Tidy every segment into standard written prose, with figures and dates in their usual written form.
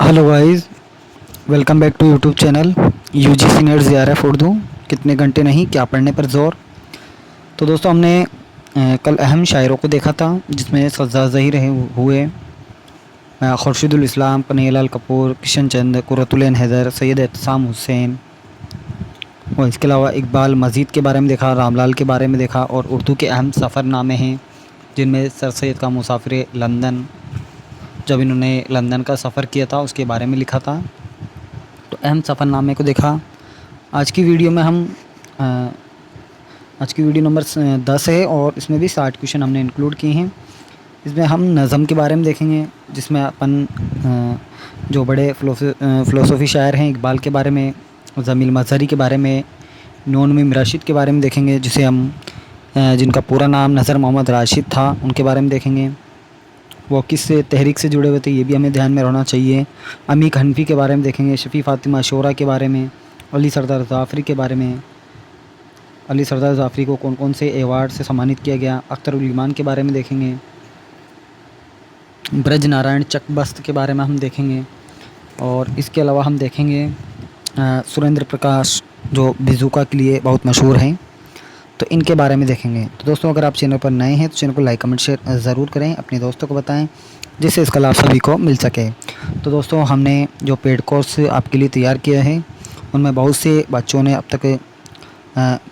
Hello guys, welcome back to YouTube channel UGC NET JRF Urdu. कितने घंटे नहीं, क्या पढ़ने पर जोर। तो दोस्तों, हमने कल अहम शायरों को देखा था, जिसमें सज्जाद ज़हीर हुए, खुर्शीदुल इस्लाम, कन्हैयालाल कपूर, किशन चंद, कुर्रतुल ऐन हैदर, सैयद एहतसाम हुसैन। और इसके अलावा इकबाल मजीद के बारे में देखा, रामलाल के बारे में देखा, और उर्दू के अहम सफ़रनामे हैं, जिनमें सर सैयद का मुसाफिर लंदन, जब इन्होंने लंदन का सफ़र किया था उसके बारे में लिखा था। तो अहम सफ़रनामे को देखा। आज की वीडियो में हम अ, आज की वीडियो नंबर 10 है, और इसमें भी 60 क्वेश्चन हमने इंक्लूड किए हैं। इसमें हम नज़म के बारे में देखेंगे, जिसमें अपन जो बड़े फ़िलोसफ़ी शायर हैं, इकबाल के बारे में, ज़मील मज़हरी के बारे में, नून मीम राशिद के बारे में देखेंगे, जिसे हम जिनका पूरा नाम नज़र मोहम्मद राशिद था, उनके बारे में देखेंगे। वो किस तहरीक से जुड़े हुए थे, ये भी हमें ध्यान में रहना चाहिए। अमीक हनफी के बारे में देखेंगे, शफ़ी फ़ातिमा शोरा के बारे में, अली सरदार ज़ाफ़री के बारे में, अली सरदार ज़ाफ़री को कौन कौन से एवार्ड से सम्मानित किया गया, अख्तर उल ईमान के बारे में देखेंगे, ब्रज नारायण चकबस्त के बारे में हम देखेंगे। और इसके अलावा हम देखेंगे सुरेंद्र प्रकाश, जो बिज़ूका के लिए बहुत मशहूर हैं, तो इनके बारे में देखेंगे। तो दोस्तों, अगर आप चैनल पर नए हैं तो चैनल को लाइक कमेंट शेयर ज़रूर करें, अपने दोस्तों को बताएं, जिससे इसका लाभ सभी को मिल सके। तो दोस्तों, हमने जो पेड कोर्स आपके लिए तैयार किया है, उनमें बहुत से बच्चों ने अब तक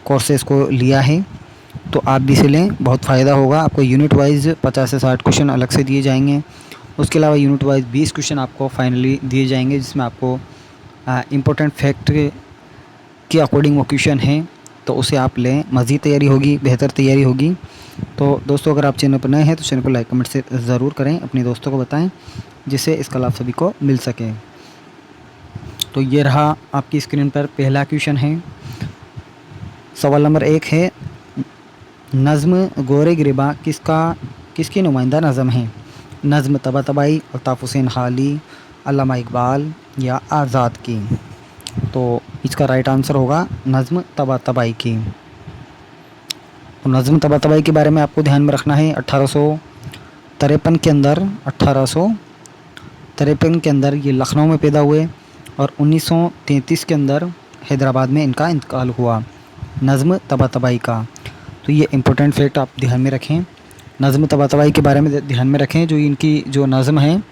कोर्सेज़ को लिया है, तो आप भी इसे लें, बहुत फ़ायदा होगा आपको। यूनिट वाइज 50 से 60 क्वेश्चन अलग से दिए जाएंगे। उसके अलावा यूनिट वाइज 20 क्वेश्चन आपको फाइनली दिए जाएंगे, जिसमें आपको इम्पोर्टेंट फैक्ट के अकॉर्डिंग वो क्वेश्चन हैं, तो उसे आप लें, मज़ीद तैयारी होगी, बेहतर तैयारी होगी। तो दोस्तों, अगर आप चैनल पर नए हैं तो चैनल को लाइक कमेंट से ज़रूर करें, अपने दोस्तों को बताएं, जिससे इसका लाभ सभी को मिल सके। तो ये रहा आपकी स्क्रीन पर पहला क्वेश्चन है। सवाल नंबर 1 है, नज़्म गोरे गिरबा किसकी नुमाइंदा नज़म है? नज़्म तबातबाई, अल्ताफ़ हुसैन हाली, अल्लामा इकबाल या आज़ाद की? तो इसका राइट आंसर होगा नज़्म तबातबाई की। तो नज़्म तबातबाई के बारे में आपको ध्यान में रखना है। 1853 के अंदर ये लखनऊ में पैदा हुए, और 1933 के अंदर हैदराबाद में इनका इंतकाल हुआ, नज़्म तबातबाई का। तो ये इम्पोर्टेंट फैक्ट आप ध्यान में रखें, नज़्म तबातबाई के बारे में ध्यान में रखें। जो इनकी जो नज़्म है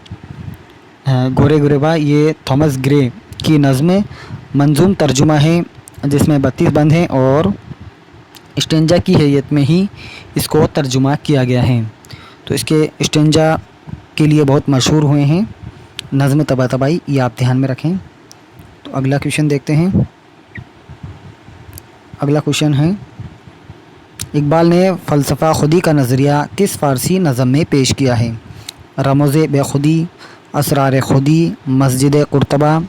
गोरे गुरेबा, ये थॉमस ग्रे की नज़्म मंजूम तर्जुमा है, जिसमें 32 बंद हैं, और स्टेंजा की हैयत में ही इसको तर्जुमा किया गया है। तो इसके स्टेंजा के लिए बहुत मशहूर हुए हैं नज़्म तबातबाई, ये आप ध्यान में रखें। तो अगला क्वेश्चन देखते हैं। अगला क्वेश्चन है, इकबाल ने फ़लसफ़ा खुदी का नज़रिया किस फ़ारसी नज़म में पेश किया है? रमज़ बेखुदी, असरार खुदी, मस्जिद कुर्तबा,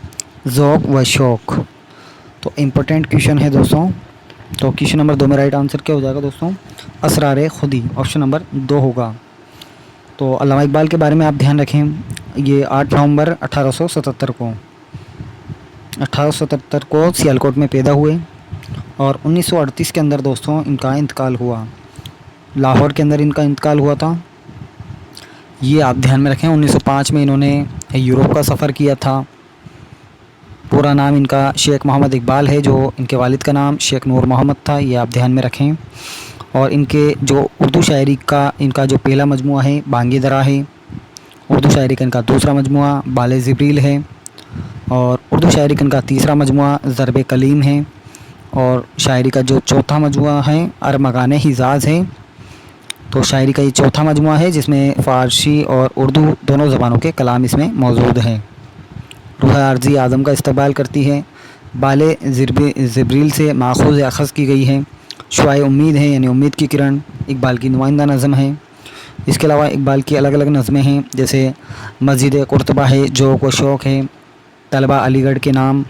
ज़ौक़ व शौक़? तो इम्पोर्टेंट क्वेश्चन है दोस्तों। तो क्वेश्चन नंबर 2 में राइट आंसर क्या हो जाएगा दोस्तों? असरार खुदी, ऑप्शन नंबर 2 होगा। तो अल्लामा इकबाल के बारे में आप ध्यान रखें, ये 8 नवंबर 1877 को सियालकोट में पैदा हुए, और 1938 के अंदर दोस्तों इनका इंतकाल हुआ, लाहौर के अंदर इनका इंतकाल हुआ था। ये आप ध्यान में रखें। 1905 में इन्होंने यूरोप का सफ़र किया था। पूरा नाम इनका शेख मोहम्मद इकबाल है, जो इनके वालिद का नाम शेख नूर मोहम्मद था, ये आप ध्यान में रखें। और इनके जो उर्दू शायरी का इनका जो पहला मजमुआ है बांगी दरा है, उर्दू शायरी का इनका दूसरा मजमुआ बाले ज़िब्रील है, और उर्दू शायरी का इनका तीसरा मजमुआ ज़रब कलीम है, और शायरी का जो चौथा मजमुआ है अरमगान हिजाज़ है। तो शायरी का ये चौथा मजमुआ है, जिसमें फ़ारसी और उर्दू दोनों ज़बानों के कलाम इसमें मौजूद हैं। रूह अर्ज़ी आदम का इस्तक़बाल करती है, बाले ज़िब्रील से माखूज़ अख़ज़ की गई है। शुआए उम्मीद है, यानी उम्मीद की किरण, इकबाल की नुमाइंदा नज़म है। इसके अलावा इकबाल की अलग अलग नज़में हैं, जैसे मस्जिद कुर्तबा है, ज़ौक़ व शौक़ है, तलबा अलीगढ़ के नाम,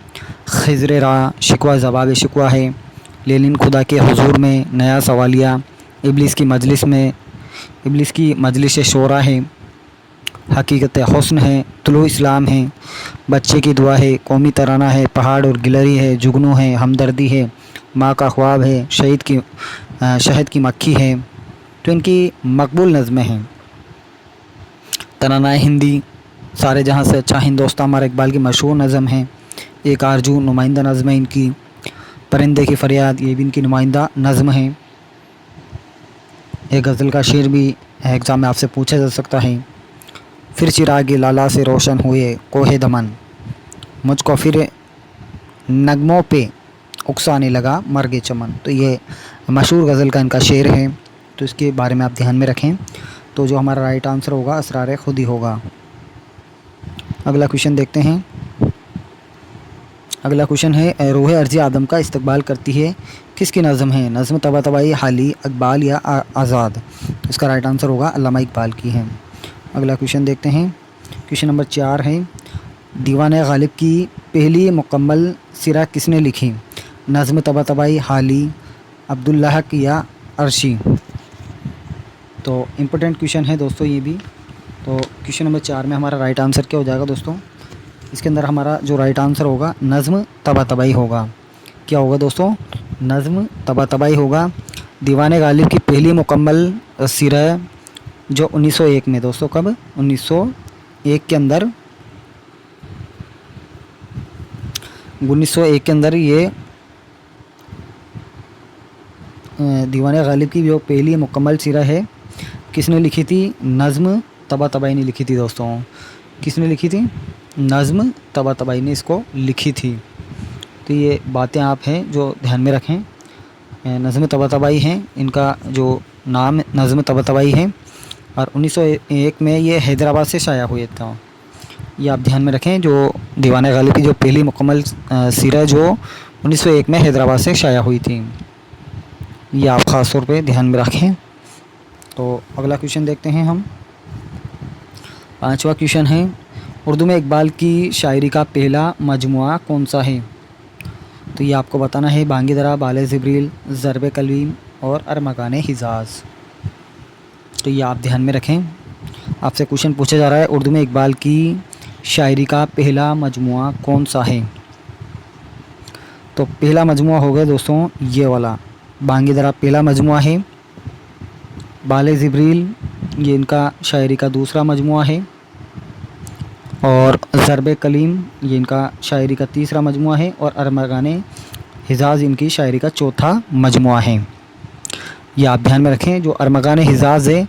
ख़िज़्र रा, शिकवा जवाब शिकवा है, लेनिन खुदा के हुज़ूर में, नया सवालिया, इब्लिस की मजलिस शोरा है, हकीकत हुस्न है, तुलू इस्लाम है, बच्चे की दुआ है, कौमी तराना है, पहाड़ और गिलहरी है, जुगनू है, हमदर्दी है, माँ का ख्वाब है, शहद की मक्खी है। तो इनकी मकबूल नज़में हैं। तराना हिंदी, सारे जहाँ से अच्छा हिंदोस्तान हमारा इकबाल की मशहूर नज़म है। एक आरजू नुमाइंदा नज़म है इनकी। परिंदे की फरियाद ये भी इनकी नुमाइंदा नज़म है। एक गज़ल का शेर भी एग्ज़ाम में आपसे पूछा जा सकता है। फिर चिरागे लाला से रोशन हुए कोहे दमन, मुझको फिर नगमों पे उकसाने लगा मर्गे चमन। तो ये मशहूर गज़ल का इनका शेर है, तो इसके बारे में आप ध्यान में रखें। तो जो हमारा राइट आंसर होगा असरार खुद ही होगा। अगला क्वेश्चन देखते हैं। अगला क्वेश्चन है रूह अर्ज़ी आदम का इस्तकबाल करती है किसकी नज़म है? नज़म तबातबाई, हाली, इकबाल या आज़ाद? इसका राइट आंसर होगा अल्लामा इकबाल की है। अगला क्वेश्चन देखते हैं। क्वेश्चन नंबर 4 है दीवान गालिब की पहली मुकम्मल सिरा किसने लिखी? नज़म तबातबाई, हाली, अब्दुल्लाह की या अर्शी? तो इम्पोर्टेंट क्वेश्चन है दोस्तों ये भी। तो क्वेश्चन नंबर 4 में हमारा राइट आंसर क्या हो जाएगा दोस्तों? इसके अंदर हमारा जो राइट आंसर होगा नज़्म तबातबाई होगा। क्या होगा दोस्तों? नज़्म तबातबाई होगा। दीवान गालिब की पहली मुकम्मल सिरा जो 1901 में दोस्तों, कब? 1901 के अंदर, 1901 के अंदर ये दीवान गालिब की जो पहली मुकम्मल सिरा है किसने लिखी थी? नज़्म तबातबाई ने लिखी थी दोस्तों। किसने लिखी थी? नज़्म तबातबाई ने इसको लिखी थी। तो ये बातें आप हैं जो ध्यान में रखें। नज़्म तबातबाई हैं, इनका जो नाम नज़्म तबातबाई है और 1901 में ये हैदराबाद से शाया हुए था। ये आप ध्यान में रखें। जो दीवान गालिब की जो पहली मुकम्मल सीरा जो 1901 में हैदराबाद से शाया हुई थी, ये आप ख़ास तौर पे ध्यान में रखें। तो अगला क्वेश्चन देखते हैं हम। 5वां क्वेश्चन है उर्दू में इकबाल की शायरी का पहला मजमुआ कौन सा है? तो ये आपको बताना है बांगी दरा, बाले ज़िब्रील, ज़रब कलीम और अरमगान हिजाज़। तो ये आप ध्यान में रखें। आपसे क्वेश्चन पूछा जा रहा है उर्दू में इकबाल की शायरी का पहला मजमुआ कौन सा है? तो पहला मजमुआ हो गया दोस्तों ये वाला, बांगी दरा पहला मजमुआ है। बाले ज़िब्रील ये इनका शायरी का दूसरा मजमुआ है और ज़रब कलीम ये इनका शायरी का तीसरा मजमुआ है और अरमगान हिजाज़ इनकी शायरी का चौथा मजमुआ है। ये आप ध्यान में रखें। जो अरमगान हिजाज़ है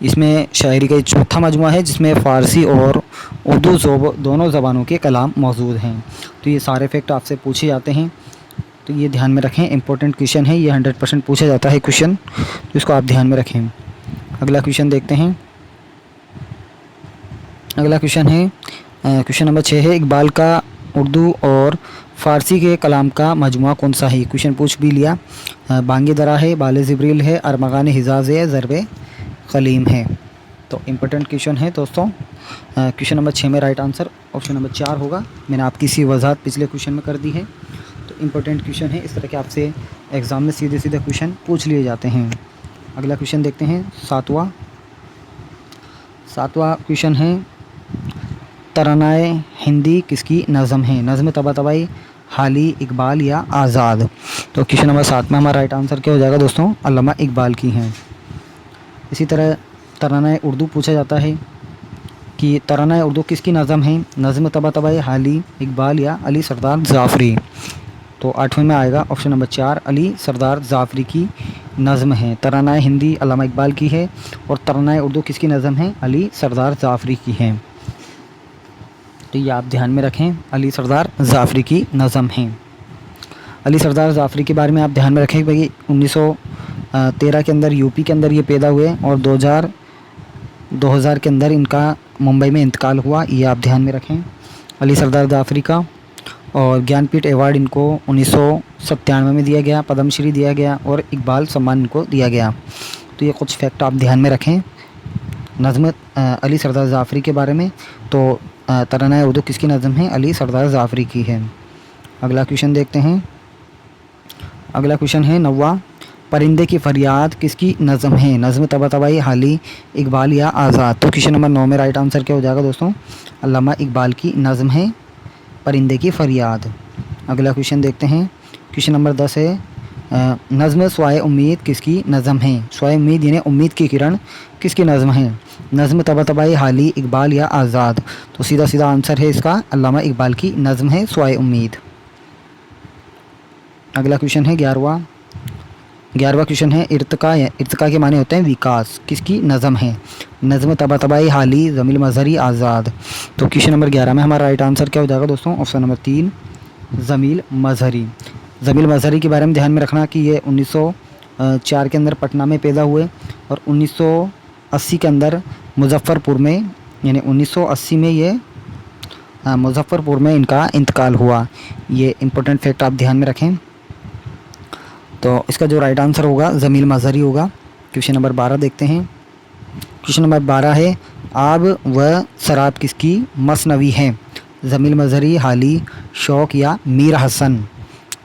इसमें शायरी का चौथा मजमुआ है जिसमें फ़ारसी और उर्दू दोनों ज़बानों के कलाम मौजूद हैं। तो ये सारे फैक्ट आपसे पूछे जाते हैं, तो ये ध्यान में रखें। इंपॉर्टेंट क्वेश्चन है ये, 100% पूछा जाता है क्वेश्चन, तो इसको आप ध्यान में रखें। अगला क्वेश्चन देखते हैं। अगला क्वेश्चन है क्वेश्चन नंबर 6 है इकबाल का उर्दू और फ़ारसी के कलाम का मजमुआ कौन सा है? क्वेश्चन पूछ भी लिया। बांगी दरा है, बाले ज़िब्रील है, अरमगान हिजाज़ है, ज़रब कलीम है। तो इम्पोर्टेंट क्वेश्चन है दोस्तों। क्वेश्चन नंबर 6 में राइट आंसर ऑप्शन नंबर 4 होगा। मैंने आपकी सी वजाहत पिछले क्वेश्चन में कर दी है। तो इम्पोर्टेंट क्वेश्चन है, इस तरह के आपसे एग्ज़ाम में सीधे सीधे क्वेश्चन पूछ लिए जाते हैं। अगला क्वेश्चन देखते हैं। सातवां क्वेश्चन है तरानाए हिंदी किसकी नज़म है? नज़म तबातबाई, हाली, इकबाल या आज़ाद? तो क्वेश्चन नंबर 7 में हमारा राइट आंसर क्या हो जाएगा दोस्तों? अल्लामा इकबाल की हैं। इसी तरह तरानाए उर्दू पूछा जाता है कि तरानाए उर्दू किसकी नज़म है? नज़म तबातबाई, हाली, इकबाल या अली सरदार ज़ाफ़री? तो 8वें में आएगा ऑप्शन नंबर 4, अली सरदार ज़ाफ़री की नज़म है। तरानाए हिंदी अल्लामा इकबाल की है और तरानाए उर्दू किसकी नज़म है? अली सरदार ज़ाफ़री की है। तो ये आप ध्यान में रखें, अली सरदार ज़ाफ़री की नज़म है। अली सरदार ज़ाफ़री के बारे में आप ध्यान में रखें भाई 1913 के अंदर यूपी के अंदर ये पैदा हुए और 2000 के अंदर इनका मुंबई में इंतकाल हुआ। ये आप ध्यान में रखें अली सरदार ज़ाफ़री का। और ज्ञानपीठ अवार्ड इनको 1997 में दिया गया, पद्मश्री दिया गया और इकबाल सम्मान इनको दिया गया। तो ये कुछ फैक्ट आप ध्यान में रखें नज़म अली सरदार ज़ाफ़री के बारे में। तो तरानाए उर्दू किसकी नज़म है? अली सरदार ज़ाफ़री की है। अगला क्वेश्चन देखते हैं। अगला क्वेश्चन है 9वां, परिंदे की फरियाद किसकी नज़म है? नज़म तबातबाई, हाली, इकबाल या आज़ाद? तो क्वेश्चन नंबर 9 में राइट आंसर क्या हो जाएगा दोस्तों? अल्लामा इकबाल की नज़म है परिंदे की फरियाद। अगला क्वेश्चन देखते हैं। क्वेश्चन नंबर 10 है नज़म स्वाए उम्मीद किसकी नज़म है? स्वाए उम्मीद यानी उम्मीद की किरण किसकी नज़म है? नज़्म तबातबाई हाली इकबाल या आज़ाद। तो सीधा सीधा आंसर है इसका अल्लामा इकबाल की नज़्म है स्वाए उम्मीद। अगला क्वेश्चन है 11वां क्वेश्चन है इर्तिका के माने होते हैं विकास, किसकी नज़म है? नज़्म तबातबाई हाली ज़मील मज़हरी आज़ाद। तो क्वेश्चन नंबर 11 में हमारा राइट आंसर क्या हो जाएगा दोस्तों? Option number 3 ज़मील Mazhari. ज़मील मज़हरी के बारे में ध्यान में रखना कि ये 1904 के अंदर पटना में पैदा हुए और 1980 के अंदर मुजफ्फ़रपुर में, यानी 1980 में ये मुजफ्फ़रपुर में इनका इंतकाल हुआ। ये इम्पोर्टेंट फैक्ट आप ध्यान में रखें। तो इसका जो राइट आंसर होगा ज़मील मज़हरी होगा। क्वेश्चन नंबर 12 देखते हैं। क्वेश्चन नंबर 12 है आब व शराब किसकी मसनवी है? ज़मील मज़हरी, हाली, शौक़ या मीर हसन।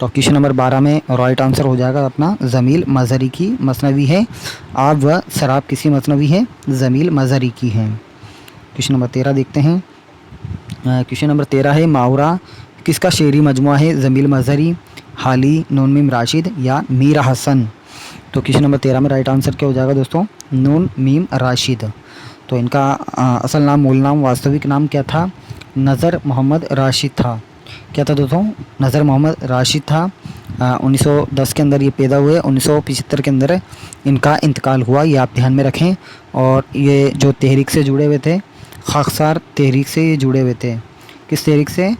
तो क्वेश्चन नंबर 12 में राइट आंसर हो जाएगा अपना ज़मील मज़हरी की मसनवी है। आब व शराब किसकी मसनवी है? ज़मील मज़हरी की है। क्वेश्चन नंबर 13 देखते हैं। क्वेश्चन नंबर 13 है मावरा किसका शेरी मजमुआ है? ज़मील मज़हरी, हाली, नून मीम राशिद या मीर हसन। तो क्वेश्चन नंबर 13 में राइट आंसर क्या हो जाएगा दोस्तों? नून मीम राशिद। तो इनका असल नाम, मूल नाम, वास्तविक नाम क्या था? नज़र मोहम्मद राशिद था। क्या था दोस्तों? नज़र मोहम्मद राशिद था। 1910 के अंदर ये पैदा हुए, 1975 के अंदर इनका इंतकाल हुआ। ये आप ध्यान में रखें। और ये जो तहरीक से जुड़े हुए थे, खाकसार तहरीक से ये जुड़े हुए थे। किस तहरीक से?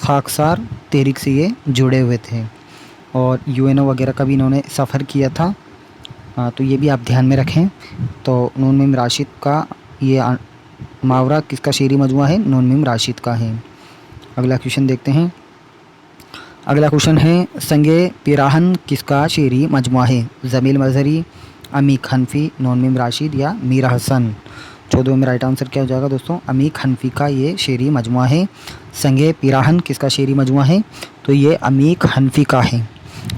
खाकसार तहरीक से ये जुड़े हुए थे और यूएनओ वगैरह का भी इन्होंने सफ़र किया था। तो ये भी आप ध्यान में रखें। तो नून मीम राशिद का ये मावरा किसका शेरी मजमुआ है? नून मीम राशिद का है। अगला क्वेश्चन देखते हैं। अगला क्वेश्चन है संगे पिराहन किसका शेरी मजमुआ है? ज़मील मज़हरी, अमीक हनफी, नून मीम राशिद या मीर हसन। 14 में राइट आंसर क्या हो जाएगा दोस्तों? अमीक हनफी का ये शेरी मजमुआ है। संगे पिराहन किसका शेरी मजमुआ है? तो ये अमीक हनफी का है।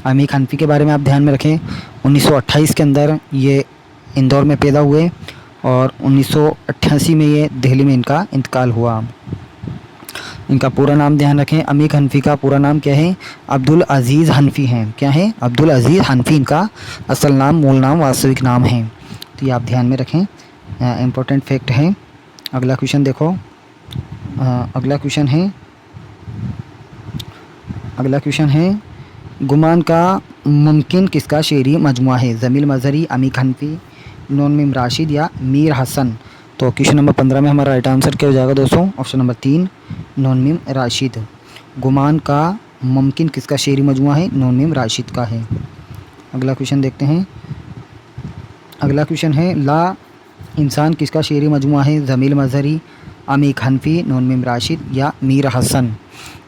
अमीक हनफी के बारे में आप ध्यान में रखें। 1928 के अंदर ये इंदौर में पैदा हुए और 1988 में ये दिल्ली में इनका इंतकाल हुआ। इनका पूरा नाम ध्यान रखें। अमीक हनफी का पूरा नाम क्या है? अब्दुल अज़ीज़ हनफी हैं। क्या है? अब्दुल अज़ीज़ हनफी इनका असल नाम, मूल नाम, वास्तविक नाम है। तो ये आप ध्यान में रखें, इम्पोर्टेंट फैक्ट है। अगला क्वेश्चन देखो। अगला क्वेश्चन है गुमान का मुमकिन किसका शेरी मजमुआ है? ज़मील मज़हरी, अमीक हनफी, नून मीम राशिद या मीर हसन। तो क्वेश्चन नंबर 15 में हमारा राइट आंसर क्या हो जाएगा दोस्तों? ऑप्शन नंबर 3 नून मीम राशिद। गुमान का मुमकिन किसका शेरी मजमुआ है? नून मीम राशिद का है। अगला क्वेश्चन देखते हैं। अगला क्वेश्चन है ला इंसान किसका शेरी मजमुआ है? ज़मील मज़हरी, अमीक हनफी, नून मीम राशिद या मीर हसन।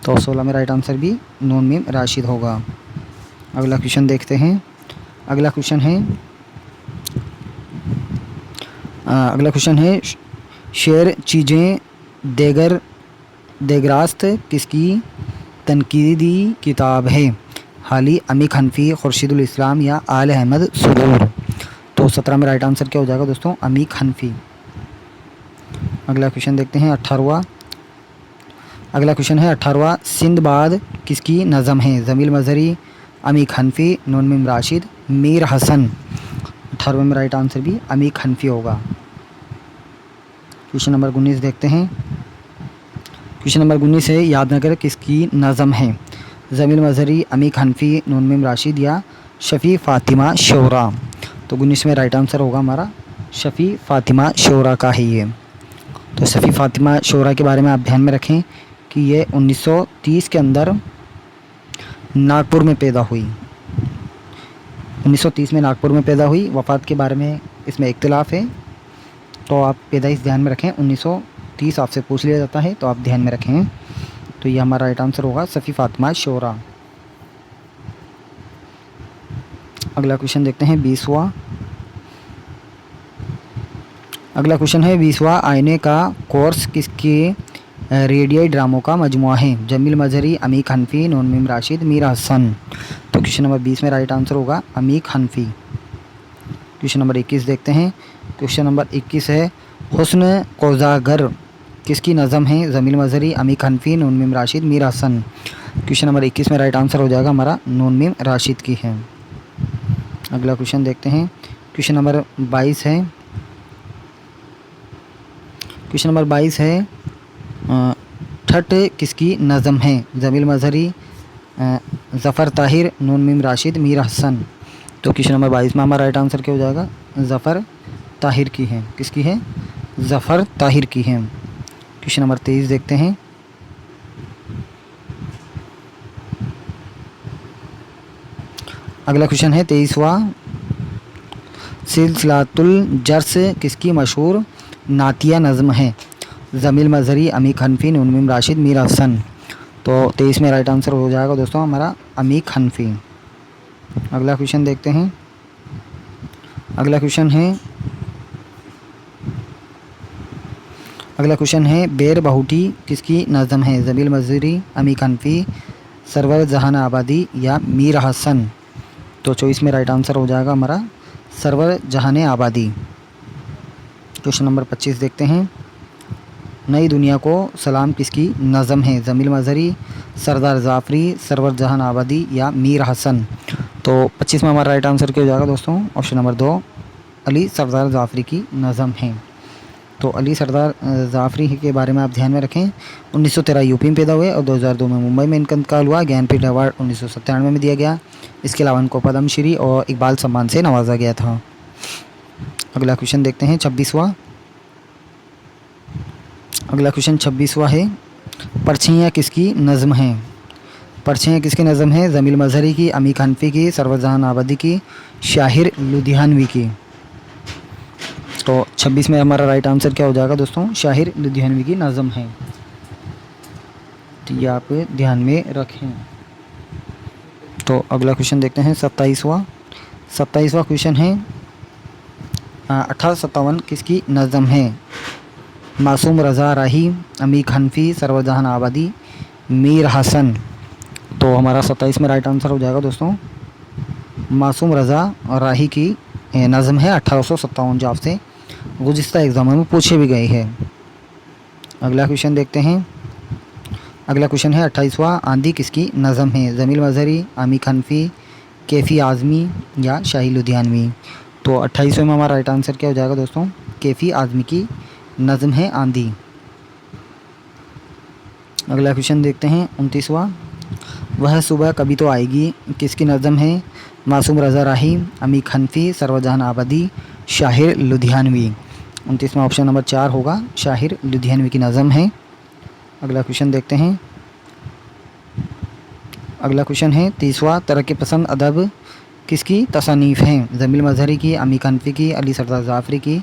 तो 16 में राइट आंसर भी नून मीम राशिद होगा। अगला क्वेश्चन देखते हैं। अगला क्वेश्चन है शेर चीज़ें देगरास्त किसकी तनकीदी किताब है? हाली, अमीक हनफी, खुर्शीदुल इस्लाम या आल अहमद सुरूर। तो 17 में राइट आंसर क्या हो जाएगा दोस्तों? अमीक हनफी। अगला क्वेश्चन देखते हैं 18वां। अगला क्वेश्चन है 18वां सिंदबाद किसकी नज़म है? ज़मील मज़हरी, अमीक हनफी, नून मीम राशिद, मीर हसन। 18वें में राइट आंसर भी अमीक हनफी होगा। क्वेश्चन नंबर 19 देखते हैं। क्वेश्चन नंबर 19 है यादनगर किसकी नज़म है? ज़मील मज़हरी, अमीक हनफी, नून मीम राशिद या शफ़ी फ़ातिमा शोरा। तो 19 में राइट आंसर होगा हमारा शफ़ी फ़ातिमा शोरा का है ये। तो शफ़ी फ़ातिमा शोरा के बारे में आप ध्यान में रखें कि ये 1930 के अंदर नागपुर में पैदा हुई। 1930 में नागपुर में पैदा हुई। वफ़ात के बारे में इसमें इख्तिलाफ़ है, तो आप पैदाइश ध्यान में रखें। 1930 आपसे पूछ लिया जाता है, तो आप ध्यान में रखें। तो ये हमारा राइट आंसर होगा शफ़ी फ़ातिमा शोरा। अगला क्वेश्चन देखते हैं 20वां। अगला क्वेश्चन है 20वां आईने का कोर्स किसके रेडियाई ड्रामों का मजमुआ है? ज़मील मज़हरी, अमीक हनफी, नून मीम राशिद, मीर हसन। तो क्वेश्चन नंबर 20 में राइट आंसर होगा अमीक हनफी। क्वेश्चन नंबर 21 देखते हैं। क्वेश्चन नंबर 21 है हुस्न कोज़ागर किसकी नज़म है? ज़मील मज़हरी, अमीक हनफी, नून मीम राशिद, मीर हसन। क्वेश्चन नंबर 21 में राइट आंसर हो जाएगा हमारा नून मीम राशिद की है। अगला क्वेश्चन देखते हैं। क्वेश्चन नंबर 22 है क्वेश्चन नंबर 22 है ठट किसकी नज़म है? जमील मजहरी, ज़फ़र ताहिर, नून मीम राशिद, मीर हसन। तो क्वेश्चन नंबर 22 में हमारा राइट आंसर क्या हो जाएगा? ज़फ़र ताहिर की है। किसकी है? ज़फ़र ताहिर की है। क्वेश्चन नंबर 23 देखते हैं। अगला क्वेश्चन है 23वां, सिलसिलातुल जर्स किसकी मशहूर नातिया नज़म है? जमील मजहरी, अमीक हनफी, नून मीम राशिद, मीर हसन। तो 23 में राइट आंसर हो जाएगा दोस्तों हमारा अमीक हनफी। अगला क्वेश्चन देखते हैं। अगला क्वेश्चन है बेर बहुटी किसकी नज़म है? जमील मजहरी, अमीक हनफी, सरवर जहान आबादी या मीर हसन। तो 24 में राइट आंसर हो जाएगा हमारा सरवर जहान आबादी। क्वेश्चन नंबर 25 देखते हैं। नई दुनिया को सलाम किसकी नज़म है? जमील मजहरी, सरदार जाफ़री, सरवर जहान आबादी या मीर हसन। तो 25 में हमारा राइट आंसर क्या हो जाएगा दोस्तों? ऑप्शन नंबर 2, अली सरदार जाफ़री की नज़म है। तो अली सरदार जाफ़री के बारे में आप ध्यान में रखें। 1913 यूपी में पैदा हुए और 2002 में मुंबई में इनका इंतकाल हुआ। ज्ञानपीठ अवार्ड 1997 में दिया गया। इसके अलावा इनको पद्मश्री और इकबाल सम्मान से नवाजा गया था। अगला क्वेश्चन देखते हैं 26वां। अगला क्वेश्चन 26वां है परछियाँ किसकी नज़म है? परछियाँ किसकी नज़म है? जमील मजहरी की, अमीक हनफी की, सरवर जहान आबादी की, शाहिर लुधियानवी की। तो 26 में हमारा राइट आंसर क्या हो जाएगा दोस्तों? शाहिर लुधियानवी की नज़म है। तो ये आप ध्यान में रखें। तो अगला क्वेश्चन देखते हैं 27वां। 27वां क्वेश्चन है 1857 किसकी नज़म है? मासूम रज़ा राही, अमीक हनफी, सरवर जहान आबादी, मीर हसन। तो हमारा 27 में राइट आंसर हो जाएगा दोस्तों मासूम रज़ा राही की नज़म है 1857, जो आपसे गुज़िश्ता एग्ज़ामों में पूछे भी गए हैं। अगला क्वेश्चन देखते हैं। अगला क्वेश्चन है 28वां, आंधी किसकी नज़म है? जमील मजहरी, अमीक हनफी, कैफ़ी आज़मी या शाही लुधियानवी। तो 28वें में हमारा राइट आंसर क्या हो जाएगा दोस्तों? कैफ़ी आज़मी की नज़म है आंधी। अगला क्वेश्चन देखते हैं 29वां, वह सुबह कभी तो आएगी किसकी नज़म है? मासूम रज़ा राही, अमीक हनफी, सरवर जहान आबादी, शाहिर लुधियानवी। 29वां ऑप्शन नंबर 4 होगा, शाहिर लुधियानवी की नज़म है। अगला क्वेश्चन देखते हैं। अगला क्वेश्चन है 30वां, तरक्की पसंद अदब किसकी तसानीफ़ हैं? जमील मजहरी की, अमीक हनफी की, अली सरदार जाफ़री की,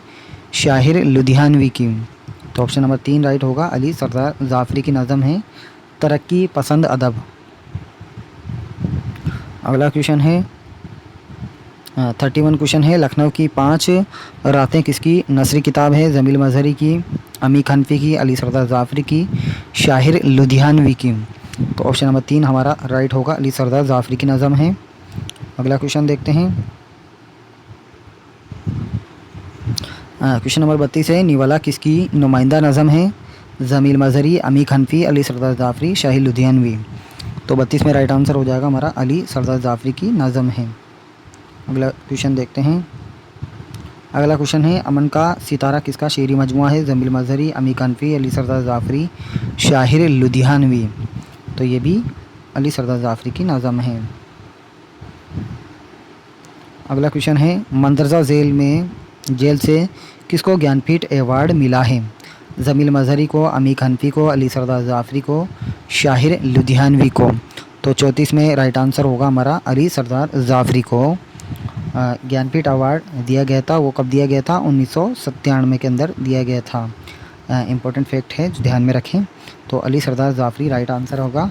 शाहिर लुधियानवी की। तो ऑप्शन नंबर 3 राइट होगा, अली सरदार जाफ़री की नज़म है तरक्की पसंद अदब। अगला क्वेश्चन है 31 क्वेश्चन है लखनऊ की 5 रातें किसकी नसरी किताब है? जमील मजहरी की, अमीक हनफी की, अली सरदार जाफ़री की, शाहिर लुधियानवी की। तो ऑप्शन नंबर 3 हमारा राइट होगा, अली सरदार जाफ़री की नज़म है। अगला क्वेश्चन देखते हैं। क्वेश्चन नंबर 32 है निवाला किसकी नुमाइंदा नज़म है? जमील मजहरी, अमीक हनफी, अली सरदार जाफ़री, शाहिर लुधियानवी। तो 32 में राइट आंसर हो जाएगा हमारा अली सरदार जाफ़री की नज़म है। अगला क्वेश्चन देखते हैं। अगला क्वेश्चन है अमन का सितारा किसका शेरी मजमुआ है? जमील मजहरी, अमीक हनफी, अली सरदार जाफ़री, शाहिर लुधियानवी। तो ये भी अली सरदार जाफ़री की नज़म है। अगला क्वेश्चन है मंदरजा जेल से किसको ज्ञानपीठ अवार्ड मिला है? जमील मजहरी को, अमीक हनफी को, अली सरदार जाफ़री को, शाहिर लुधियानवी को। तो 34 में राइट आंसर होगा हमारा अली सरदार जाफ़री को ज्ञानपीठ अवार्ड दिया गया था। वो कब दिया गया था? 1997 के अंदर दिया गया था। इम्पोर्टेंट फैक्ट है जो ध्यान में रखें। तो अली सरदार जाफ़री राइट आंसर होगा।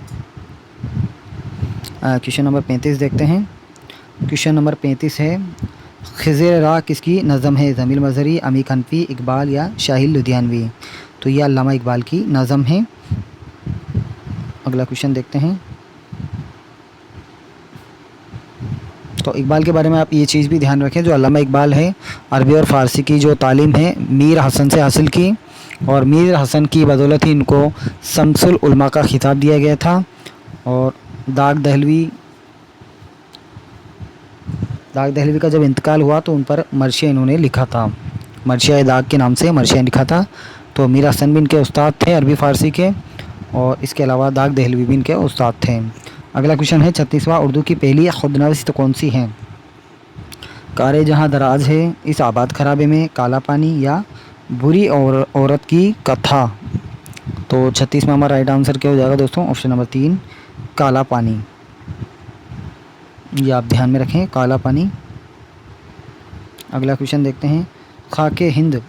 क्वेश्चन नंबर 35 देखते हैं। क्वेश्चन नंबर 35 है खिज़र रा किसकी नज़म है? जमील मजहरी, अमीक हनफी, इकबाल या शाहिर लुधियानवी। तो यह अल्लामा इकबाल की नज़म है। अगला क्वेश्चन देखते हैं। तो इकबाल के बारे में आप ये चीज़ भी ध्यान रखें, जो अल्लामा इकबाल है अरबी और फ़ारसी की जो तालीम है मीर हसन से हासिल की, और मीर हसन की बदौलत ही इनको शम्सुल उलमा का खिताब दिया गया था। और दाग दहलवी का जब इंतकाल हुआ तो उन पर मरशिया इन्होंने लिखा था, मरशिया दाग के नाम से मरशिया लिखा था। तो मीर हसन भी इनके उस्ताद थे अरबी फ़ारसी के, और इसके अलावा दाग दहलवी भी इनके उस्ताद थे। अगला क्वेश्चन है 36वां, उर्दू की पहली खुदनविस्त कौन सी है? कारे जहाँ दराज है, इस आबाद खराबे में, काला पानी, या बुरी औरत की कथा। तो 36 में हमारा राइट आंसर क्या हो जाएगा दोस्तों? ऑप्शन नंबर 3 काला पानी। ये आप ध्यान में रखें, काला पानी। अगला क्वेश्चन देखते हैं, खाके हिंद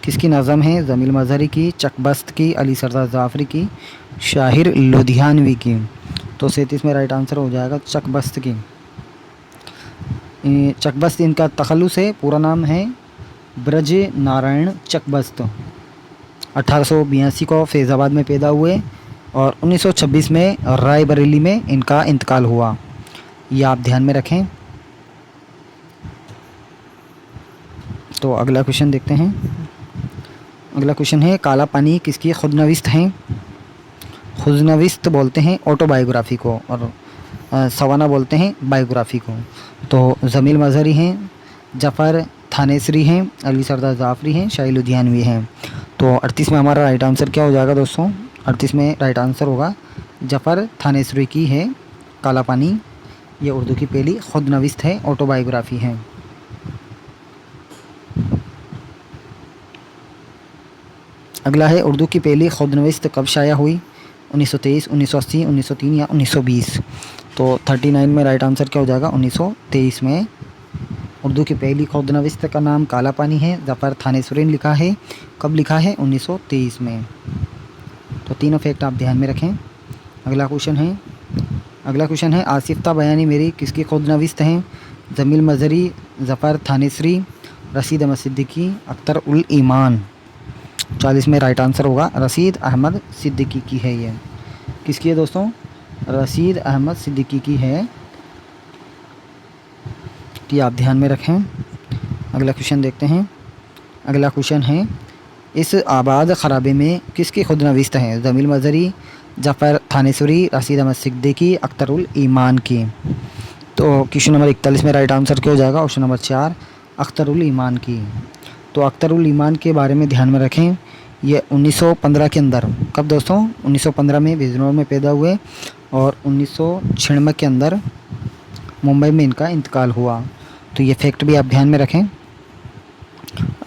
किसकी नज़म है? जमील मज़हरी की, चकबस्त की, अली सरदार जाफ़री की, शाहिर लुधियानवी की। तो 37 में राइट आंसर हो जाएगा चकबस्त की। चकबस्त इनका तखल्लुस है, पूरा नाम है ब्रज नारायण चकबस्त। 1882 को फैज़ाबाद में पैदा हुए और 1926 में रायबरेली में इनका इंतकाल हुआ। ये आप ध्यान में रखें। तो अगला क्वेश्चन देखते हैं। अगला क्वेश्चन है, काला पानी किसकी खुदनविस्त हैं? खुदनविस्त बोलते हैं ऑटोबायोग्राफी को, और सवाना बोलते हैं बायोग्राफी को। तो जमील मज़हरी हैं, जफ़र थानेसरी हैं, अली सरदार जाफ़री हैं, शाहिर लुधियानवी हैं। तो 38 में हमारा राइट आंसर क्या हो जाएगा दोस्तों? 38 में राइट आंसर होगा जफ़र थानेसरी की है काला पानी। ये उर्दू की पहली खुदनविस्त है, ऑटोबायोग्राफी है। अगला है, उर्दू की पहली खुदनविस्त कब शाया हुई? 1923, 1980, 1903 या 1920। तो 39 में राइट आंसर क्या हो जाएगा? 1923 में उर्दू की पहली खुदनविस्त का नाम काला पानी है। जफ़र थानेसरी ने लिखा है। कब लिखा है? 1923 में। तो तीनों फैक्ट आप ध्यान में रखें। अगला क्वेश्चन है, आसिफ्ता बयानी मेरी किसकी खुदनविस्त हैं? जमील मज़हरी, जफ़र थानेसरी, रशीद अहमद सिद्दीकी, अख्तर उल ईमान। 40 में राइट आंसर होगा रशीद अहमद सिद्दीकी की है। ये किसकी है दोस्तों? रशीद अहमद सिद्दीकी की है। कि आप ध्यान में रखें। अगला क्वेश्चन देखते हैं। अगला क्वेश्चन है, इस आबाद खराबे में किसकी खुदनविस्त हैं? जमील मज़हरी, जफ़र थानेसरी, रशीद अहमद सिद्दीकी, अख्तर उल ईमान की। तो क्वेश्चन नंबर 41 में राइट आंसर क्या हो जाएगा? ऑप्शन नंबर 4 अख्तर उल ईमान की। तो अख्तर उल ईमान के बारे में ध्यान में रखें। ये 1915 के अंदर, कब दोस्तों? 1915 में बिजनौर में पैदा हुए और 1996 के अंदर मुंबई में इनका इंतकाल हुआ। तो ये फैक्ट भी आप ध्यान में रखें।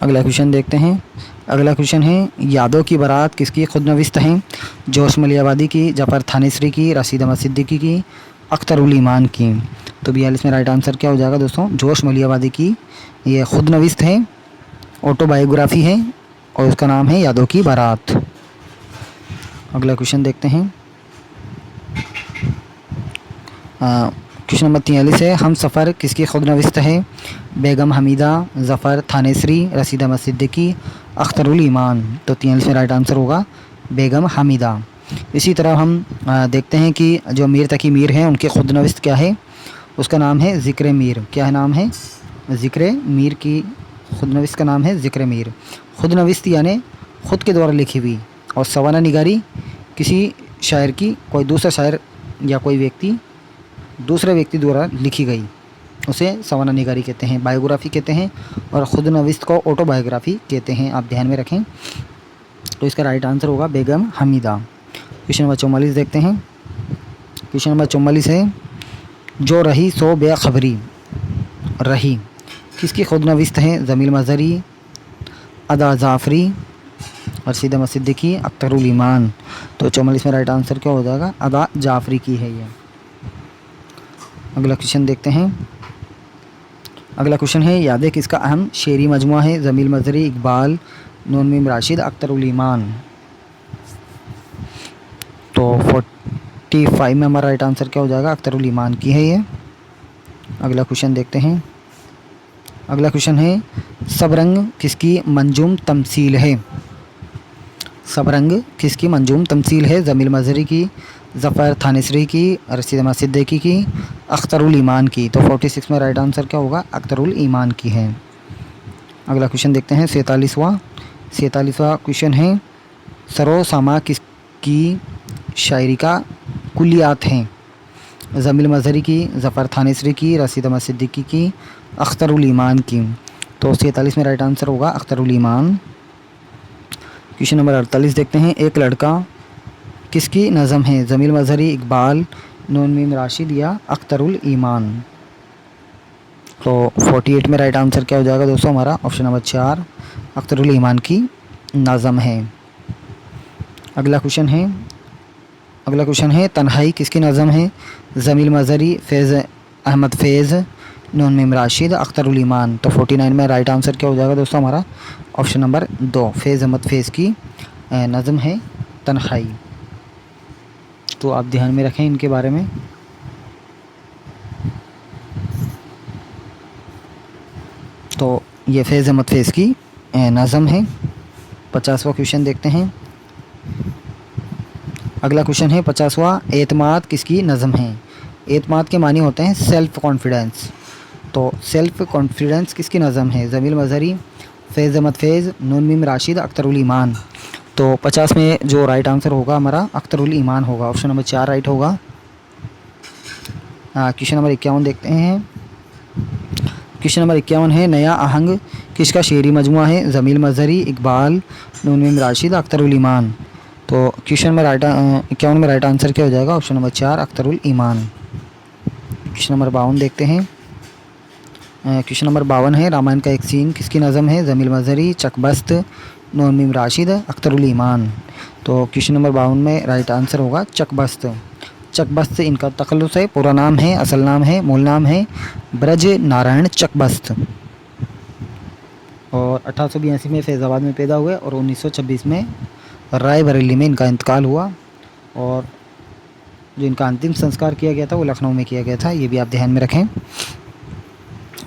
अगला क्वेश्चन देखते हैं। अगला क्वेश्चन है, यादों की बारात किसकी खुदनविस्त हैं? जोश मलियाबादी की, जफ़र थानेसरी की, रशीद अहमद सिद्दीकी की, अख्तर उल ईमान की। तो 42 में राइट आंसर क्या हो जाएगा दोस्तों? जोश मलियाबादी की ये खुदनविस्त है, ऑटोबायोग्राफी है, और उसका नाम है यादों की बारात। अगला क्वेश्चन देखते हैं। क्वेश्चन नंबर 43 है, हम सफ़र किसकी खुदनविस्त है? बेगम हमीदा, जफ़र थानेसरी, रशीद अहमद सिद्दीकी, अख्तर उल ईमान। तो 43 में राइट आंसर होगा बेगम हमीदा। इसी तरह हम देखते हैं कि जो मीर तकी मीर हैं उनकी खुदनविस्त क्या है? उसका नाम है ज़िक्र मीर। क्या है नाम है? ज़िक्र मीर की खुदनविस्त का नाम है ज़िक्र मीर। खुदनविस्त यानी ख़ुद के द्वारा लिखी हुई, और सवाना निगारी किसी शायर की, कोई दूसरा शायर या कोई व्यक्ति दूसरे व्यक्ति द्वारा लिखी गई, उसे सवाना निगारी कहते हैं, बायोग्राफी कहते हैं, और खुदनविस्त को ऑटोबायोग्राफी कहते हैं। आप ध्यान में रखें। तो इसका राइट आंसर होगा बेगम हमीदा। क्वेश्चन नंबर 44 देखते हैं। क्वेश्चन नंबर 44 है, जो रही सो बेखबरी रही किसकी खुदनविस्त है? जमील मज़हरी, अदा जाफ़री, रशीद अहमद सिद्दीकी, अख्तर उल ईमान। तो 44 में राइट आंसर क्या हो जाएगा? अदा जाफ़री की है ये। अगला क्वेश्चन देखते हैं। अगला क्वेश्चन है, यादें किसका अहम शेरी मजमुआ है? जमील मज़हरी, इकबाल, नून मीम राशिद, अख्तर उल ईमान। तो 45 में हमारा राइट आंसर क्या हो जाएगा? अख्तर उल ईमान की है ये। अगला क्वेश्चन देखते हैं। अगला क्वेश्चन है, सबरंग किसकी मंजूम तमसील है? सबरंग किसकी मंजूम तमसील है? जमील मज़हरी की, जफ़र थानेसरी की, रशीद अहमद सिद्दीकी की, अख्तर उल ईमान की। तो 46 में राइट आंसर क्या होगा? अख्तर उल ईमान की है। अगला क्वेश्चन देखते हैं। 47वां क्वेश्चन है, सरो सामा किसकी शायरी का कुलियात हैं? जमील मज़हरी की, जफ़र थानेसरी की, रशीद अहमद सिद्दीकी की, अख्तर उल ईमान की। तो 47 में राइट आंसर होगा अख्तर उल ईमान। क्वेश्चन नंबर 48 देखते हैं। एक लड़का किसकी नज़म है? जमील मजहरी, इकबाल, नून मीम राशिद या अख्तरुल ईमान। तो 48 में राइट आंसर क्या हो जाएगा दोस्तों हमारा? ऑप्शन नंबर 4 अख्तरुल ईमान की नज़म है। अगला क्वेश्चन है तन्हाई किसकी नज़म है? जमील मजहरी, फैज़ अहमद फैज़, नून मीम राशिद, अख्तरुल ईमान। तो 49 में राइट आंसर क्या हो जाएगा दोस्तों हमारा? ऑप्शन नंबर 2 फैज़ अहमद फैज़ की नज़म है तन्हाई। तो आप ध्यान में रखें इनके बारे में। तो ये फैज़ अहमद फैज़ की नज़म है। 50वां क्वेश्चन देखते हैं। अगला क्वेश्चन है 50वां। एतमाद किसकी नज़म है? एतमाद के मानी होते हैं सेल्फ़ कॉन्फिडेंस। तो सेल्फ़ कॉन्फिडेंस किसकी नज़म है? जमील मजहरी, फैज़ अहमद फैज़, नून मीम राशिद, अख्तरुल ईमान। तो 50 में जो राइट आंसर होगा हमारा अख्तरुल ईमान होगा। ऑप्शन नंबर 4 राइट होगा। क्वेश्चन नंबर 51 देखते हैं। क्वेश्चन नंबर 51 है नया आहंग किसका शेरी मजमुआ है? जमील मजहरी, इकबाल, नून मीम राशिद, अख्तरुल ईमान। तो क्वेश्चन में 51 में राइट आंसर क्या हो जाएगा? ऑप्शन नंबर 4 अख्तरुल ईमान। क्वेश्चन नंबर 52 देखते हैं। क्वेश्चन नंबर 52 है रामायण का एक सीन किसकी नज़म है? जमील मजहरी, चकबस्त, नून मीम राशिद, अख्तरुल ईमान। तो क्वेश्चन नंबर 52 में राइट आंसर होगा चकबस्त। चकबस्त इनका तखल्लुस है, पूरा नाम है, असल नाम है, मूल नाम है ब्रज नारायण चकबस्त। और 1882 में फैज़ाबाद में पैदा हुए और 1926 में रायबरेली में इनका इंतकाल हुआ। और जो इनका अंतिम संस्कार किया गया था वो लखनऊ में किया गया था। ये भी आप ध्यान में रखें।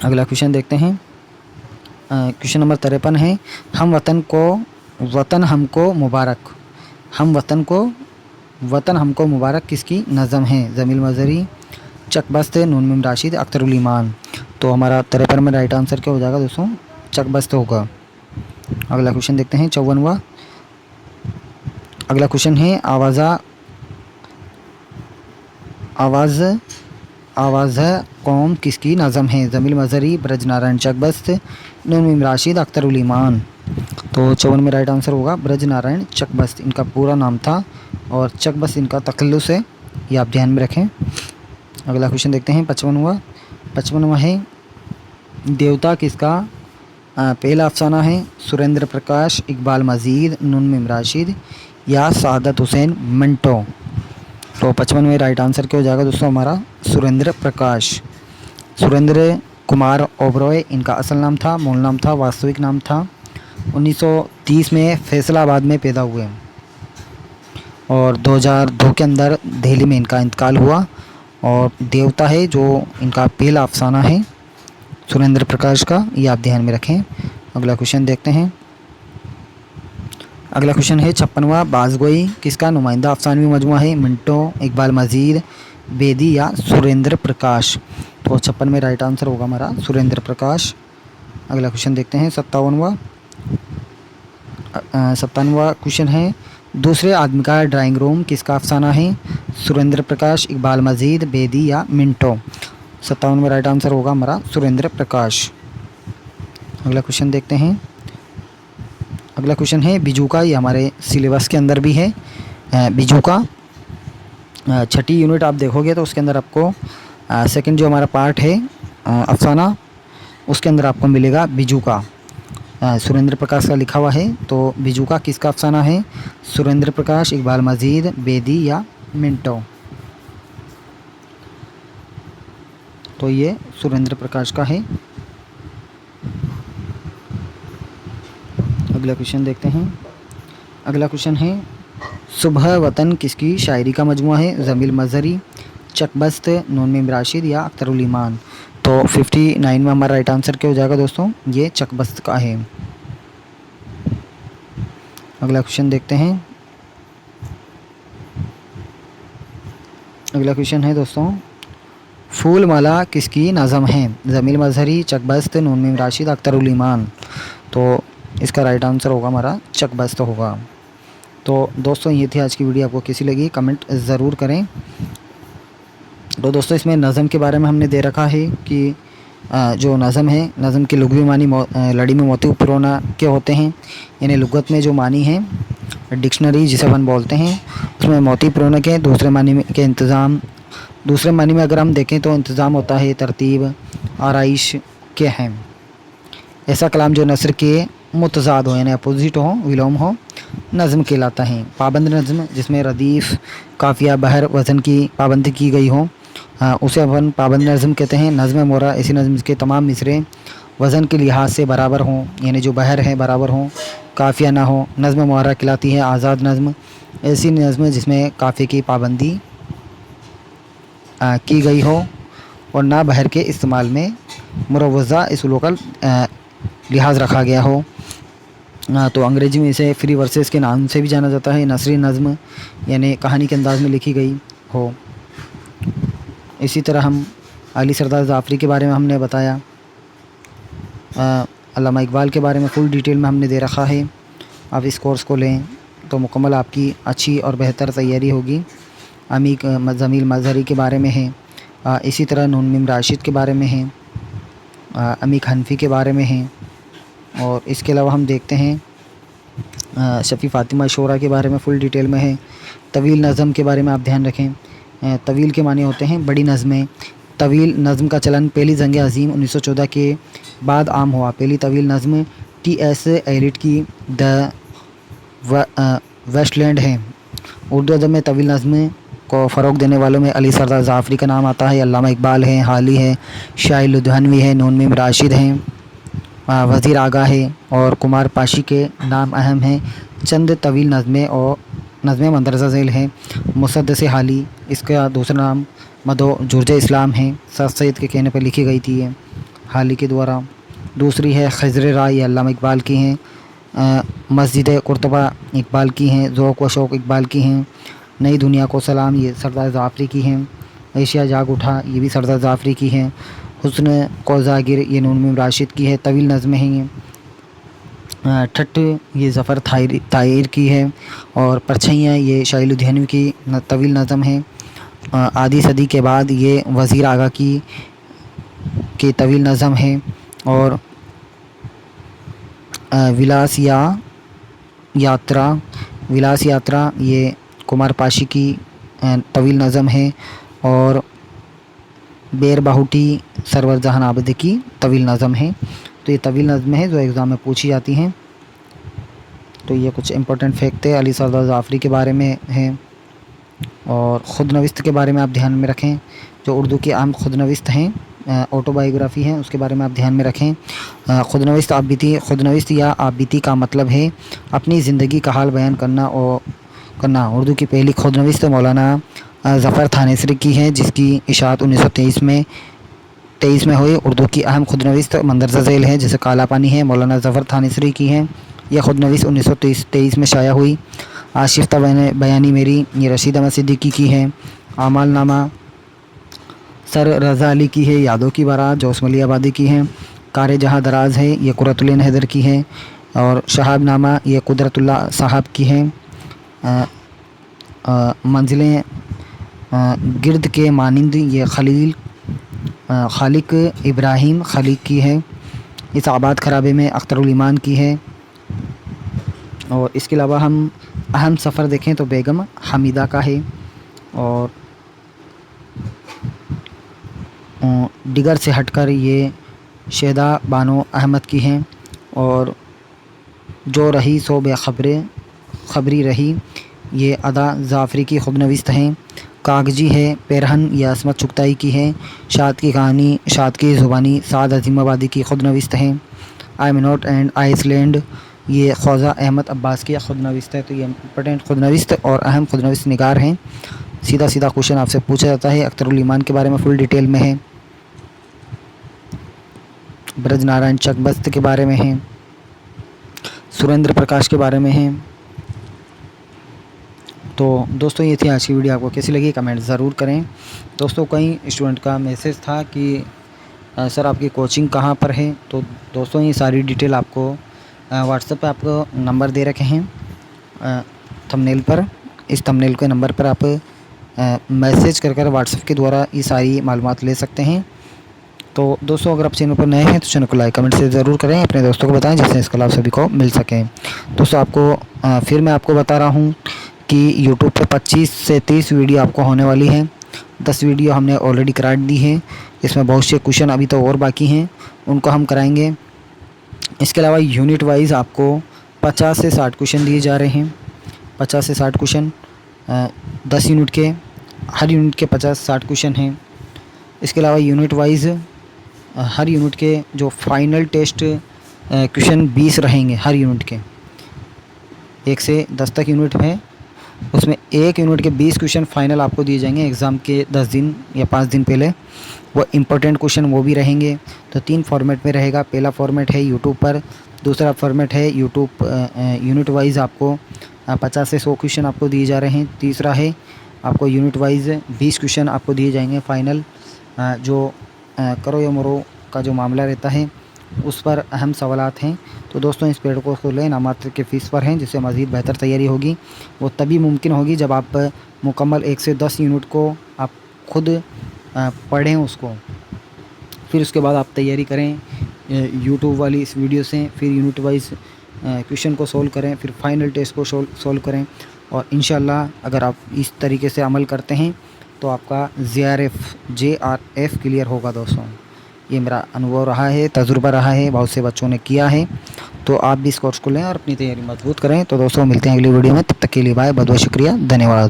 अगला क्वेश्चन देखते हैं। क्वेश्चन नंबर 53 है हम वतन हमको मुबारक। हम वतन हमको मुबारक किसकी नज़म है? जमील मजहरी, चकबस्त, नून मीम राशिद, अख्तरुल ईमान। तो हमारा 53 में राइट आंसर क्या हो जाएगा दोस्तों? चकबस्त होगा। अगला क्वेश्चन देखते हैं 54वां। अगला क्वेश्चन है आवाज़ कौम किसकी नज़म है? जमील मजहरी, ब्रज नारायण चकबस्त, नून मीम राशिद, अख्तरुल ईमान। तो 54 में राइट आंसर होगा ब्रज नारायण चकबस्त इनका पूरा नाम था और चकबस्त इनका तखल्लुस है। ये आप ध्यान में रखें। अगला क्वेश्चन देखते हैं 55वां है देवता किसका पहला अफसाना है? सुरेंद्र प्रकाश, इकबाल मजीद, नून मीम राशिद या सादत हुसैन मिंटो। तो 55 में राइट आंसर क्या हो जाएगा दोस्तों हमारा? सुरेंद्र प्रकाश। सुरेंद्र कुमार ओबरॉय इनका असल नाम था, मूल नाम था, वास्तविक नाम था। 1930 में फैसलाबाद में पैदा हुए और 2002 के अंदर दिल्ली में इनका इंतकाल हुआ। और देवता है जो इनका पहला अफसाना है सुरेंद्र प्रकाश का। ये आप ध्यान में रखें। अगला क्वेश्चन देखते हैं। अगला क्वेश्चन है 56वां। बाज़गोई किसका नुमाइंदा अफसानवी मजमुआ है? मिंटो, इकबाल मजीद, बेदी या सुरेंद्र प्रकाश। तो 56 में राइट आंसर होगा हमारा सुरेंद्र प्रकाश। अगला क्वेश्चन देखते हैं 57वां क्वेश्चन है दूसरे आदमी का ड्राइंग रूम किसका अफसाना है? सुरेंद्र प्रकाश, इकबाल मजीद, बेदी या मिंटो। 57 में राइट आंसर होगा हमारा सुरेंद्र प्रकाश। अगला क्वेश्चन देखते हैं। अगला क्वेश्चन है बिजूका। ये हमारे सिलेबस के अंदर भी है। बिजूका 6ठी यूनिट आप देखोगे तो उसके अंदर आपको सेकंड जो हमारा पार्ट है अफसाना उसके अंदर आपको मिलेगा बिजूका। सुरेंद्र प्रकाश का लिखा हुआ है। तो बिजूका किसका अफसाना है? सुरेंद्र प्रकाश, इकबाल मजीद, बेदी या मिंटो। तो ये सुरेंद्र प्रकाश का है। अगला क्वेश्चन देखते हैं। अगला क्वेश्चन है सुबह वतन किसकी शायरी का मजमुआ है? जमील मजहरी, चकबस्त, नून मीम राशिद या अख्तरुल ईमान। तो 59 में हमारा राइट आंसर क्या हो जाएगा दोस्तों? ये चकबस्त का है। अगला क्वेश्चन देखते हैं। अगला क्वेश्चन है दोस्तों फूल माला किसकी नज़म है? जमील मजहरी, चकबस्त, नून मीम राशिद, अख्तरुल ईमान। तो इसका राइट आंसर होगा हमारा चकबस्त होगा। तो दोस्तों ये थी आज की वीडियो। आपको कैसी लगी कमेंट ज़रूर करें। तो दोस्तों इसमें नज़म के बारे में हमने दे रखा है कि जो नज़म है, नज़म के लुग़वी मानी लड़ी में मोती पिरोना के होते हैं। यानी लुग़त में जो मानी है, डिक्शनरी जिसे अपन बोलते हैं, उसमें मोती पिरोना के दूसरे मानी में के इंतज़ाम। दूसरे मानी में अगर हम देखें तो इंतज़ाम होता है तरतीब आराइश के हैं। ऐसा कलाम जो नसर के मुतज़ाद हो यानी अपोजिट हो, विलोम हो, नज़म कहलाता है। पाबंद नज़म जिसमें रदीफ़ काफ़िया बहर वज़न की पाबंदी की गई हो, उसे अपन पाबंद नज़म कहते हैं। नज़म मोरा ऐसी नज़म के तमाम मिसरे वज़न के लिहाज से बराबर हों, यानी जो बहर है बराबर हों, काफ़िया ना हो, नज़म मोहरा कहलाती है। आज़ाद नज़म ऐसी नज़म जिसमें काफ़िए की पाबंदी की गई हो और ना बहर के इस्तेमाल में मुरवज़ा इसूलों का लिहाज रखा गया हो। तो अंग्रेज़ी में इसे फ्री वर्सेस के नाम से भी जाना जाता है। नसरी नज़म यानी कहानी के अंदाज़ में लिखी गई हो। इसी तरह हम अली सरदार ज़ाफ़री के बारे में हमने बताया। अल्लामा इकबाल के बारे में फुल डिटेल में हमने दे रखा है। आप इस कोर्स को लें तो मुकम्मल आपकी अच्छी और बेहतर तैयारी होगी। अमीक ज़मील मज़हरी के बारे में है। इसी तरह नून मीम राशिद के बारे में है। अमीक हनफ़ी के बारे में है। और इसके अलावा हम देखते हैं शफ़ी फ़ातिमा शोरा के बारे में फ़ुल डिटेल में है। तवील नज़म के बारे में आप ध्यान रखें। तवील के माने होते हैं बड़ी नज़में। तवील नज़म का चलन पहली जंग अज़ीम 1914 के बाद आम हुआ। पहली तवील नज़म टी.एस. एलिट की द वेस्टलैंड है। उर्दू अदब में तवील नज़म को फ़रोग़ देने वालों में अली सरदार ज़ाफ़री का नाम आता है। अल्लामा इकबाल हैं, हाली है, शाइर लुधियानवी है, नून मीम राशिद हैं, वज़ीर आगा है और कुमार पाशी के नाम अहम हैं। चंद तवील नज़में और नज़में मंदरजा झेल हैं। मुसद्दस हाली, इसका दूसरा नाम मदो जुर्ज इस्लाम है। सर सैद के कहने पर लिखी गई थी ये हाली के द्वारा। दूसरी है खज़र राय, ये अल्लामा इकबाल की हैं। मस्जिद कुर्तबा इकबाल की हैं। ज़ौक़ व शौक़ इकबाल की हैं। नई दुनिया को सलाम, ये सरदार ज़ाफ़री की हैं। एशिया जाग उठा, ये भी सरदार ज़ाफ़री की हैं। हुस्न को ज़ागिर, ये नून मीम राशिद की है। तवील नज़में हैं ये। ठट्ट, ये ज़फ़र ताहिर की है। और परछैयाँ, ये शाइर लुधियानवी की तवील नज़म है। आधी सदी के बाद ये वज़ीर आगा की तवील नज़म है। और विलास यात्रा ये कुमार पाशी की तवील नज़म है। और बेर बाहुटी सरवर जहान आबदी की तवील नज़म है। तो ये तवील नज़में हैं जो एग्ज़ाम में पूछी जाती हैं। तो ये कुछ इंपॉर्टेंट फैक्ट है अली सरदार ज़ाफ़री के बारे में है। और ख़ुद नविस्त के बारे में आप ध्यान में रखें। जो उर्दू के आम ख़ुद नविस्त हैं, ऑटोबायोग्राफ़ी हैं, उसके बारे में आप ध्यान में रखें। ख़ुद नविस्त या आबिती का मतलब है अपनी ज़िंदगी का हाल बयान करना। उर्दू की पहली ख़ुद नविस्त मौलाना ज़फ़र थानेसरी की है, जिसकी इशाअत 1923 में हुई। उर्दू की अहम ख़ुद नविस्त मंदरजा झेल है, जैसे काला पानी है, मौलाना ज़फ़र थानेसरी की है। यह ख़ुद नविस्त 1923 में शाया हुई। आशिफ्ता बयानी मेरी, ये रशीद अहमद सिद्दीकी की है। आमाल नामा सर रज़ा अली की है। यादों की बारात जोस्मली आबादी की है। कार जहाँ दराज है, ये कुरतुल्लाह हैदर की है। और शहाब नामा, ये कुदरतुल्लाह साहब की है। मंजिलें गिरद के मानिंद, ये खालिक इब्राहिम खलीक की है। इस आबाद खराबे में अख्तरुल ईमान की है। और इसके अलावा हम अहम सफ़र देखें तो बेगम हमीदा का है। और दिगर से हटकर ये शेदा बानो अहमद की हैं। और जो रही सो बेखबरी रही, ये अदा ज़ाफ़री की ख़ुद नविस्त हैं। कागजी है पेरहन, ये असमत चुगताई की है। शाद की कहानी, शाद की ज़ुबानी साद अज़ीमाबादी की ख़ुद नविस्त हैं। I am not and Iceland, ये ख्वाजा अहमद अब्बास की ख़ुद नविस्त है। तो ये इंपॉर्टेंट ख़ुद नविस्त और अहम ख़ुद नविस्त निगार हैं। सीधा क्वेश्चन आपसे पूछा जाता है। अख्तरुल ईमान के बारे में फ़ुल डिटेल में है। ब्रज नारायण चकबस्त के बारे में है। सुरेंद्र प्रकाश के बारे में है। तो दोस्तों ये थी आज की वीडियो। आपको कैसी लगी कमेंट ज़रूर करें। दोस्तों कई स्टूडेंट का मैसेज था कि सर आपकी कोचिंग कहाँ पर है। तो दोस्तों ये सारी डिटेल आपको व्हाट्सएप पे आपको नंबर दे रखे हैं थंबनेल पर। इस थंबनेल के नंबर पर आप मैसेज कर व्हाट्सएप के द्वारा ये सारी मालूमात ले सकते हैं। तो दोस्तों अगर आप चैनल पर नए हैं तो चैनल को लाइक कमेंट से ज़रूर करें, अपने दोस्तों को बताएं जिससे इसका लाभ सभी को मिल सके। दोस्तों फिर मैं आपको बता रहा हूँ कि यूट्यूब पे 25 से 30 वीडियो आपको होने वाली हैं। 10 वीडियो हमने ऑलरेडी करा दी है, इसमें बहुत से क्वेश्चन अभी तो और बाकी हैं, उनको हम कराएंगे। इसके अलावा यूनिट वाइज आपको 50 से 60 क्वेश्चन दिए जा रहे हैं। 50 से 60 क्वेश्चन 10 यूनिट के, हर यूनिट के 50-60 क्वेश्चन हैं। इसके अलावा यूनिट वाइज हर यूनिट के जो फाइनल टेस्ट क्वेश्चन 20 रहेंगे हर यूनिट के। 1 से 10 तक यूनिट है, उसमें एक यूनिट के 20 क्वेश्चन फाइनल आपको दिए जाएंगे एग्ज़ाम के 10 दिन या 5 दिन पहले। वो इम्पोर्टेंट क्वेश्चन वो भी रहेंगे। तो 3 फॉर्मेट में रहेगा। पहला फॉर्मेट है यूट्यूब पर, दूसरा फॉर्मेट है यूट्यूब यूनिट वाइज आपको 50 से 100 क्वेश्चन आपको दिए जा रहे हैं। तीसरा है आपको यूनिट वाइज 20 क्वेश्चन आपको दिए जाएंगे फाइनल। जो करो या मरो का जो मामला रहता है उस पर अहम सवालात हैं। तो दोस्तों इस पेड कोर्स को लें, नामात्र के फ़ीस पर हैं, जिससे मज़ीद बेहतर तैयारी होगी। वो तभी मुमकिन होगी जब आप मुकम्मल 1 से 10 यूनिट को आप खुद पढ़ें उसको, फिर उसके बाद आप तैयारी करें यूट्यूब वाली इस वीडियो से, फिर यूनिट वाइज क्वेश्चन को सोल्व करें, फिर फाइनल टेस्ट को सोल्व करें। और इंशाल्लाह अगर आप इस तरीके से अमल करते हैं तो आपका JRF क्लियर होगा। दोस्तों ये मेरा अनुभव रहा है, तजुर्बा रहा है, बहुत से बच्चों ने किया है। तो आप भी इस कोर्स को लें और अपनी तैयारी मजबूत करें। तो दोस्तों मिलते हैं अगली वीडियो में, तब तक के लिए बाय, बहुत बहुत शुक्रिया, धन्यवाद।